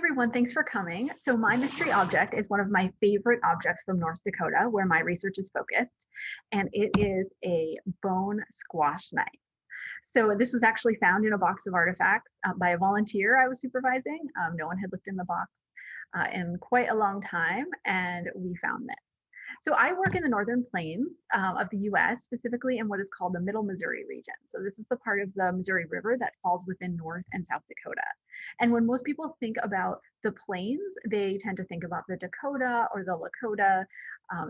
everyone, thanks for coming. So my mystery object is one of my favorite objects from North Dakota, where my research is focused, and it is a bone squash knife. So this was actually found in a box of artifacts by a volunteer I was supervising. No one had looked in the box in quite a long time, and we found this. So I work in the northern plains of the US, specifically in what is called the Middle Missouri region. So this is the part of the Missouri River that falls within North and South Dakota. And when most people think about the plains, they tend to think about the Dakota or the Lakota,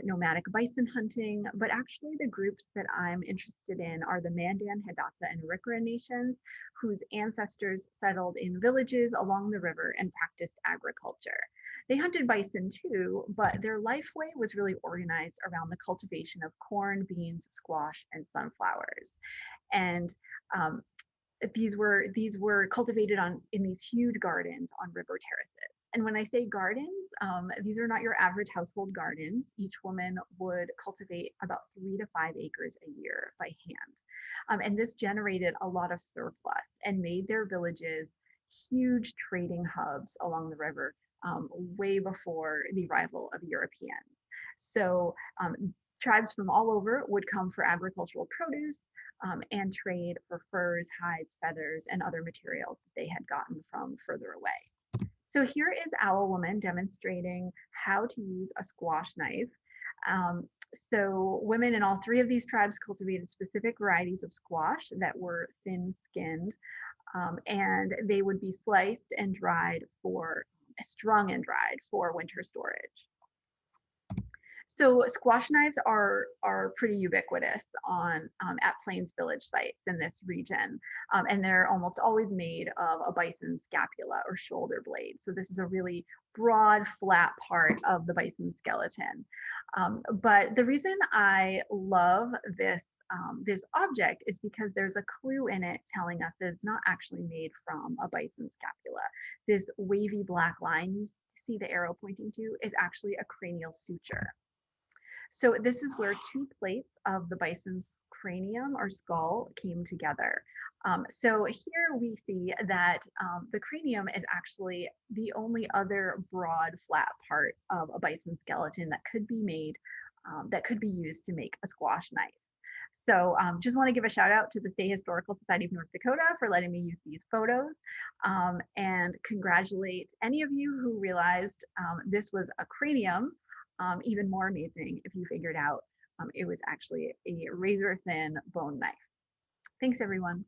nomadic bison hunting, but actually the groups that I'm interested in are the Mandan, Hidatsa, and Arikara nations, whose ancestors settled in villages along the river and practiced agriculture. They hunted bison too, but their lifeway was really organized around the cultivation of corn, beans, squash, and sunflowers. And these were cultivated in these huge gardens on river terraces. And when I say gardens, these are not your average household gardens. Each woman would cultivate about 3 to 5 acres a year by hand. And this generated a lot of surplus and made their villages huge trading hubs along the river, way before the arrival of Europeans. So tribes from all over would come for agricultural produce, and trade for furs, hides, feathers, and other materials that they had gotten from further away. So here is Owl Woman demonstrating how to use a squash knife. So women in all three of these tribes cultivated specific varieties of squash that were thin-skinned, and they would be sliced and strung and dried for winter storage. So squash knives are pretty ubiquitous at Plains Village sites in this region, and they're almost always made of a bison scapula or shoulder blade. So this is a really broad, flat part of the bison skeleton. But the reason I love this object is because there's a clue in it telling us that it's not actually made from a bison scapula. This wavy black line you see the arrow pointing to is actually a cranial suture. So this is where two plates of the bison's cranium or skull came together. So here we see that the cranium is actually the only other broad, flat part of a bison skeleton that could be made, that could be used to make a squash knife. So just want to give a shout out to the State Historical Society of North Dakota for letting me use these photos, and congratulate any of you who realized this was a cranium. Even more amazing if you figured out it was actually a razor thin bone knife. Thanks, everyone.